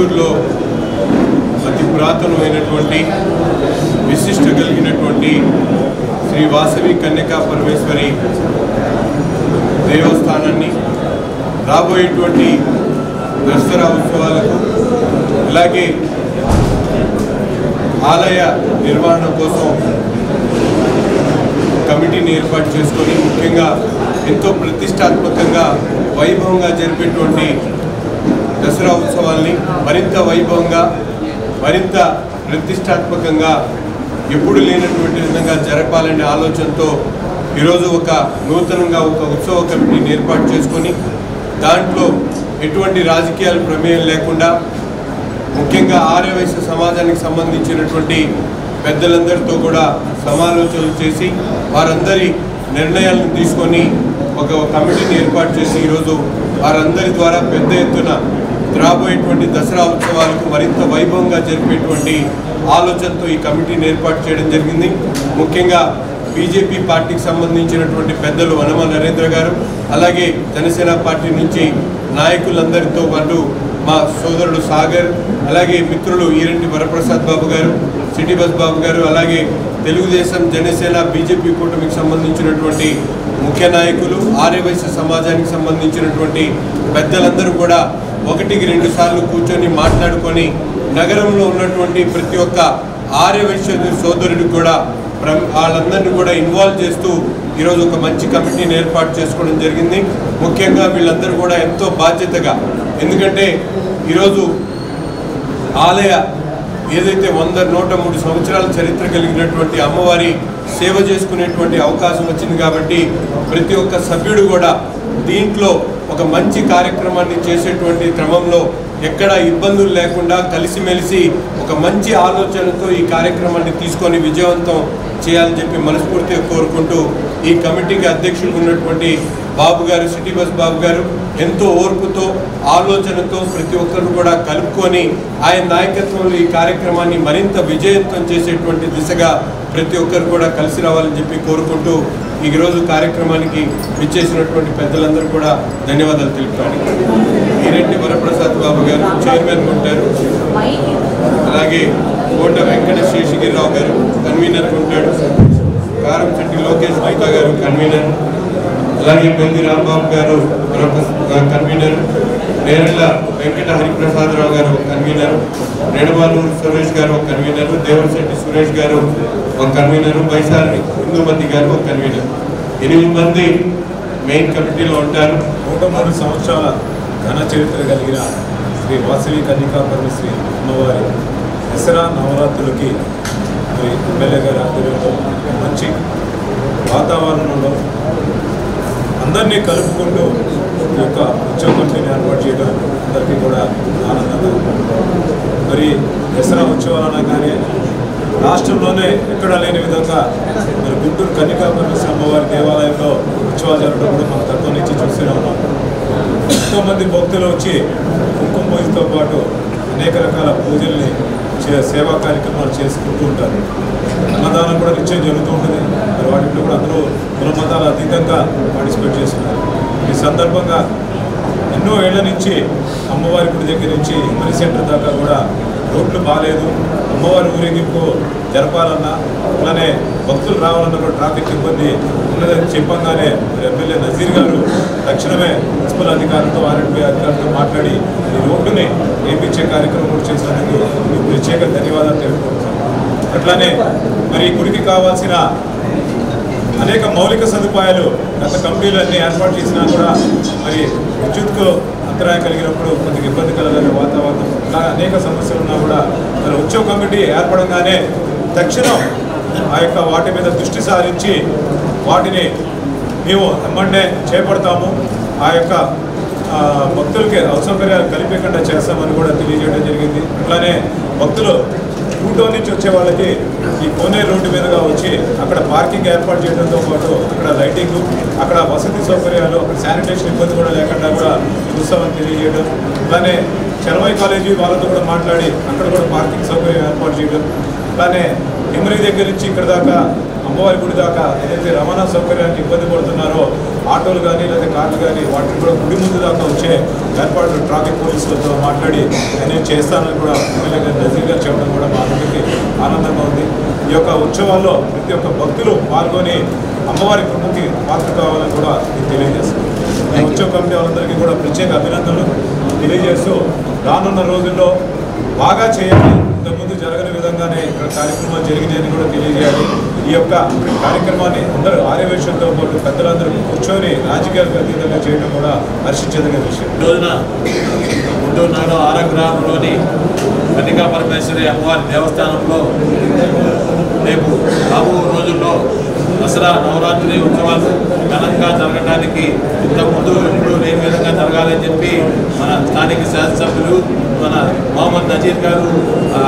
గుంటూరులో అతి పురాతనమైనటువంటి విశిష్ట కలిగినటువంటి శ్రీ వాసవి కన్యకా పరమేశ్వరి దేవస్థానాన్ని రాబోయేటువంటి దసరా ఉత్సవాలకు అలాగే ఆలయ నిర్వహణ కోసం కమిటీని ఏర్పాటు చేసుకొని ముఖ్యంగా ఎంతో ప్రతిష్టాత్మకంగా వైభవంగా జరిపేటువంటి దసరా ఉత్సవాల్ని మరింత వైభవంగా మరింత ప్రతిష్టాత్మకంగా ఎప్పుడు లేనటువంటి విధంగా జరపాలనే ఆలోచనతో ఈరోజు ఒక నూతనంగా ఒక ఉత్సవ కమిటీని ఏర్పాటు చేసుకొని దాంట్లో ఎటువంటి రాజకీయాల ప్రమేయం లేకుండా ముఖ్యంగా ఆర్యవైశ్య సమాజానికి సంబంధించినటువంటి పెద్దలందరితో కూడా సమాలోచనలు చేసి వారందరి నిర్ణయాలను తీసుకొని ఒక కమిటీని ఏర్పాటు చేసి ఈరోజు వారందరి ద్వారా పెద్ద ఎత్తున రాబోయేటువంటి దసరా ఉత్సవాలకు మరింత వైభవంగా జరిపేటువంటి ఆలోచనతో ఈ కమిటీని ఏర్పాటు చేయడం జరిగింది. ముఖ్యంగా బీజేపీ పార్టీకి సంబంధించినటువంటి పెద్దలు వనమ నరేంద్ర గారు, అలాగే జనసేన పార్టీ నుంచి నాయకులందరితో పాటు మా సోదరుడు సాగర్, అలాగే మిత్రులు ఈరెంటి వరప్రసాద్ బాబు గారు, సిటీ బస్ బాబు గారు, అలాగే తెలుగుదేశం జనసేన బీజేపీ కూటమికి సంబంధించినటువంటి ముఖ్య నాయకులు, ఆర్యవైశ్య సమాజానికి సంబంధించినటువంటి పెద్దలందరూ కూడా ఒకటికి 2 సార్లు కూర్చొని మాట్లాడుకొని నగరంలో ఉన్నటువంటి ప్రతి ఒక్క ఆర్యవైశ్య సోదరుడికి కూడా వాళ్ళందరినీ కూడా ఇన్వాల్వ్ చేస్తూ ఈరోజు ఒక మంచి కమిటీని ఏర్పాటు చేసుకోవడం జరిగింది. ముఖ్యంగా వీళ్ళందరూ కూడా ఎంతో బాధ్యతగా, ఎందుకంటే ఈరోజు ఆలయ ఏదైతే 103 సంవత్సరాల చరిత్ర కలిగినటువంటి అమ్మవారి సేవ చేసుకునేటువంటి అవకాశం వచ్చింది కాబట్టి ప్రతి ఒక్క సభ్యుడు కూడా దీంట్లో ఒక మంచి కార్యక్రమాన్ని చేసేటువంటి క్రమంలో ఎక్కడ ఇబ్బందులు లేకుండా కలిసిమెలిసి ఒక మంచి ఆలోచనతో ఈ కార్యక్రమాన్ని తీసుకొని విజయవంతం చేయాలని చెప్పి మనస్ఫూర్తిగా కోరుకుంటూ ఈ కమిటీకి అధ్యక్షులు ఉన్నటువంటి బాబు గారు, సిటీ బస్ బాబు గారు ఎంతో ఓర్పుతో ఆలోచనతో ప్రతి ఒక్కరు కూడా కలుపుకొని ఆయన నాయకత్వంలో ఈ కార్యక్రమాన్ని మరింత విజయవంతం చేసేటువంటి దిశగా ప్రతి ఒక్కరు కూడా కలిసి రావాలని చెప్పి కోరుకుంటూ ఈరోజు కార్యక్రమానికి విచ్చేసినటువంటి పెద్దలందరూ కూడా ధన్యవాదాలు తెలుపుతాను. ఈరెంటి వరప్రసాద్ బాబు గారు చైర్మన్ ఉంటారు, అలాగే కోట వెంకట శేషగిరిరావు గారు కన్వీనర్ ఉంటాడు, కారంచెట్టి లోకేష్ మైతా గారు కన్వీనర్, అలాగే పెంది రాంబాబు గారు కన్వీనర్, నేరళ్ళ వెంకట హరిప్రసాదరావు గారు కన్వీనర్, నెడమాలూరు సురేష్ గారు ఒక కన్వీనర్, దేవరశెట్టి సురేష్ గారు ఒక కన్వీనర్, వైశాలి హిందూమతి గారు ఒక కన్వీనర్. 8 మంది మెయిన్ కమిటీలో ఉంటారు. 103 సంవత్సరాల ఘన చరిత్ర కలిగిన శ్రీ వాసవి కన్యకా పరమేశ్వరి అమ్మవారి దసరా నవరాత్రులకి మరి ఎమ్మెల్యే గారి ఆధ్వర్యంలో మంచి వాతావరణంలో అందరినీ కలుపుకుంటూ ఈ యొక్క ఉత్సవ కమిటీని ఏర్పాటు చేయడం అందరికీ కూడా ఆనందంగా మరి దసరా ఉత్సవాలు అనగానే రాష్ట్రంలోనే ఎక్కడా లేని విధంగా మరి గుంటూరు కన్యకా పరమేశ్వరి అమ్మవారి దేవాలయంలో ఉత్సవాలు జరగడం కూడా మనం తక్కువ నుంచి చూస్తూనే ఉన్నాం. ఎంతోమంది భక్తులు వచ్చి కుంకుమ పూజతో పాటు అనేక రకాల పూజల్ని సేవా కార్యక్రమాలు చేసుకుంటూ ఉంటారు. అన్నదానం కూడా నిత్యం జరుగుతూ ఉంటుంది. మరి వాటిలో కూడా అందరూ కుల మతాల అతీతంగా పార్టిసిపేట్ చేస్తున్నారు. ఈ సందర్భంగా ఎన్నో ఏళ్ల నుంచి అమ్మవారి గుడి దగ్గర నుంచి మరీ సెంటర్ దాకా కూడా రోడ్లు బాగాలేదు, అమ్మవారి ఊరేగింపు జరపాలన్నా అలానే భక్తులు రావాలన్నా కూడా ట్రాఫిక్ ఇబ్బంది ఉన్నదని చెప్పంగానే మరి ఎమ్మెల్యే నజీర్ గారు తక్షణమే మున్సిపల్ అధికారులతో ఆర్ఎండ్బీ అధికారులతో మాట్లాడి ఈ రోడ్డుని వేయించే కార్యక్రమం కూడా చేసినందుకు ప్రత్యేక ధన్యవాదాలు తెలుపుకుంటున్నాను. అట్లానే మరి గుడికి కావాల్సిన అనేక మౌలిక సదుపాయాలు గత కమిటీలు అన్నీ ఏర్పాటు చేసినా కూడా మరి విద్యుత్కు అంతరాయం కలిగినప్పుడు కొద్దిగా ఇబ్బంది కలగని వాతావరణం ఇలా అనేక సమస్యలు ఉన్నా కూడా మరి ఉత్సవ కమిటీ ఏర్పడంగానే తక్షణం ఆ యొక్క వాటి మీద దృష్టి సారించి వాటిని మేము ఎమ్మండే చేపడతాము, ఆ యొక్క భక్తులకి అసౌకర్యాలు కల్పించకుండా చేస్తామని కూడా తెలియజేయడం జరిగింది. అట్లానే భక్తులు టూటౌన్ నుంచి వచ్చే వాళ్ళకి ఈ కోనేరు రోడ్డు మీదుగా వచ్చి అక్కడ పార్కింగ్ ఏర్పాటు చేయడంతో పాటు అక్కడ లైటింగ్, అక్కడ వసతి సౌకర్యాలు, అక్కడ శానిటేషన్ ఇబ్బంది కూడా లేకుండా కూడా చూస్తామని తెలియజేయడం. అలానే చరవై కాలేజీ వాళ్ళతో కూడా మాట్లాడి అక్కడ కూడా పార్కింగ్ సౌకర్యం ఏర్పాటు చేయడం. అలానే ఎమ్మెల్యే దగ్గర నుంచి ఇక్కడ దాకా అమ్మవారి గుడి దాకా ఏదైతే రవాణా సౌకర్యానికి ఇబ్బంది పడుతున్నారో ఆటోలు కానీ లేదా కార్లు కానీ వాటిని కూడా గుడి ముందు దాకా వచ్చే ఏర్పాట్లు ట్రాఫిక్ పోలీసులతో మాట్లాడి నేను చేస్తానని కూడా ఎమ్మెల్యే గారు నజీర్ గారు చెప్పడం కూడా మా అందరికీ ఆనందంగా ఉంది. ఈ యొక్క ఉత్సవాల్లో ప్రతి ఒక్క భక్తులు పాల్గొని అమ్మవారి కృపకి పాత్ర కావాలని కూడా నేను తెలియజేస్తాను. ఈ ఉత్సవ కమిటీ వాళ్ళందరికీ కూడా ప్రత్యేక అభినందనలు తెలియజేస్తూ రానున్న రోజుల్లో బాగా చేయాలి, ఇంతకుముందు జరగని విధంగానే ఇక్కడ కార్యక్రమాలు జరిగినాయని కూడా తెలియజేయాలి. ఈ యొక్క కార్యక్రమాన్ని అందరూ ఆర్యవేశంతో పాటు పెద్దలందరూ కూర్చొని రాజకీయాలకు అతీతంగా చేయడం కూడా హర్షించదగిన విషయం. ఈ రోజున గుంటూరు నగరం ఆరగ్రామంలోని కన్నికా పరమేశ్వరి అమ్మవారి దేవస్థానంలో రేపు రాబో రోజుల్లో దసరా నవరాత్రి ఉత్సవాలు ఘనంగా జరగడానికి ఇంతకుముందు ఎప్పుడు లేని విధంగా జరగాలని చెప్పి మన స్థానిక శాసనసభ్యులు మన మొహమ్మద్ నజీర్ గారు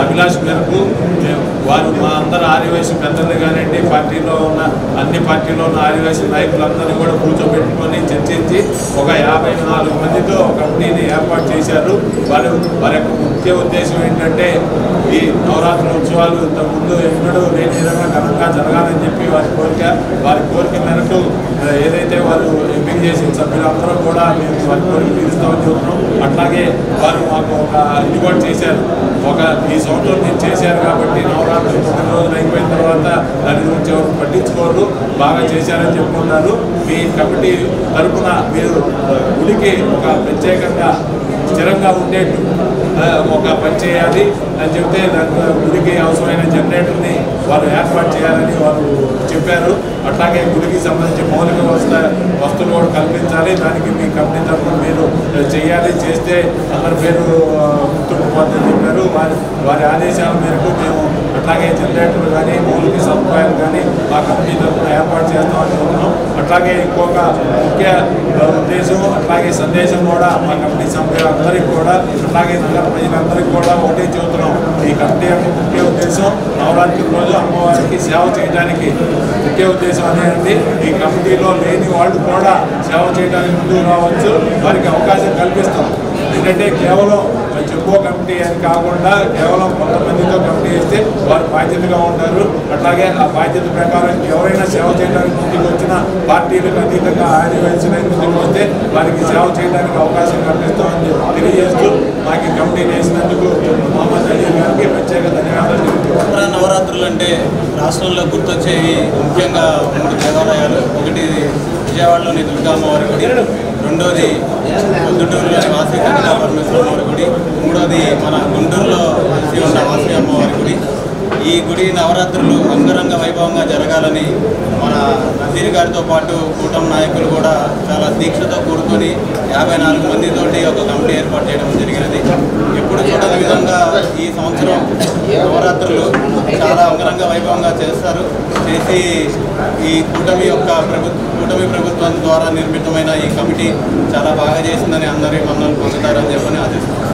అభిలాష్ మేరకు వారు మా అందరు ఆదివాసీ పెద్దలు కానివ్వండి, పార్టీలో ఉన్న అన్ని పార్టీలో ఉన్న ఆదివాసీ నాయకులందరినీ కూడా కూర్చోబెట్టుకొని చర్చించి ఒక 54 మందితో కమిటీని ఏర్పాటు చేశారు. వారి యొక్క ముఖ్య ఉద్దేశం ఏంటంటే ఈ నవరాత్రి ఉత్సవాలు ఇంతకుముందు ఎన్నడూ లేని విధంగా ఘనంగా జరగాలని చెప్పి వారి కోరిక మేరకు ఏదైతే వారు ఎంపిక చేసిన సభ్యులందరూ కూడా మేము వారి కోరిక తీరుస్తామని చెబుతున్నాం. అట్లాగే వారు మాకు ఒక ఇది కూడా చేశారు. ఈ సంవత్సరం మీరు చేశారు కాబట్టి నవరాత్రి 9 రోజులు అయిపోయిన తర్వాత దాని గురించి ఎవరు పట్టించుకోరు, బాగా చేశారని చెప్పుకుంటారు. మీ కమిటీ తరఫున మీరు గుడికి ఒక ప్రత్యేకంగా స్థిరంగా ఉండేట్టు ఒక పని చేయాలి అని చెప్తే గుడికి అవసరమైన జనరేటర్ని వారు ఏర్పాటు చేయాలని వారు చెప్పారు. అట్లాగే గుడికి సంబంధించి మౌలిక వస్తువులు కూడా కల్పించాలి. దానికి మీ కమిటీ తరఫున మీరు చేయాలి, చేస్తే అందరి పేరు గుర్తుండిపోతుందని చెప్పారు. వారి ఆదేశాల మేరకు మేము అట్లాగే జనరేటర్లు కానీ మౌలిక సదుపాయాలు కానీ మా కమిటీ తరఫున ఏర్పాటు చేస్తామని చెప్తున్నాం. అట్లాగే ఇంకొక ముఖ్య ఉద్దేశం అట్లాగే సందేశం కూడా మా కమిటీ సభ్యులందరికీ కూడా అట్లాగే నగర ప్రజలందరికీ కూడా ఒకటే చెబుతున్నాం. ఈ కమిటీ యొక్క ముఖ్య ఉద్దేశం నవరాత్రి రోజు అమ్మవారికి సేవ చేయడానికి ముఖ్య ఉద్దేశం అనేది ఈ కమిటీలో లేని వాళ్ళు కూడా సేవ చేయడానికి ముందుకు రావచ్చు, వారికి అవకాశం కల్పిస్తాం. ఎందుకంటే కేవలం చెప్పుకో కమిటీ అని కాకుండా కేవలం కొంతమందితో కమిటీ వేస్తే వారు బాధ్యతగా ఉంటారు. అట్లాగే ఆ బాధ్యత ప్రకారం ఎవరైనా సేవ చేయడానికి ముందుకు వచ్చిన పార్టీలకు అతీతంగా ఆదివాసీ ముందుకు వస్తే వారికి సేవ చేయడానికి అవకాశం కల్పిస్తామని తెలియజేస్తూ మాకు కమిటీ వేసినందుకు మొహమ్మద్ అలీ గారికి ప్రత్యేక ధన్యవాదాలు తెలుపుతున్నాం. నవరాత్రులు అంటే రాష్ట్రంలో గుర్తొచ్చేవి ముఖ్యంగా 3 దేవాలయాలు. ఒకటి విజయవాడలోని దుర్గామ్మవారి గుడి, రెండోది పొద్దుటూరులోని వాసవి కన్నికా పరమేశ్వరి అమ్మవారి గుడి, మూడోది మన గుంటూరులో శ్రీవండ వాసవి అమ్మవారి గుడి. ఈ గుడి నవరాత్రులు అంగరంగ వైభవంగా జరగాలని మన నజీర్ గారితో పాటు కూటమి నాయకులు కూడా చాలా దీక్షతో కూడుకొని 54 మందితోటి ఒక కమిటీ ఏర్పాటు చేయడం జరిగినది. ఎప్పుడు చూడని విధంగా ఈ సంవత్సరం నవరాత్రులు చాలా అంగరంగ వైభవంగా చేస్తారు. చేసి ఈ కూటమి ప్రభుత్వం ద్వారా నిర్మితమైన ఈ కమిటీ చాలా బాగా చేసిందని అందరి మన్నలు పొందుతారని చెప్పని ఆశిస్తున్నాను.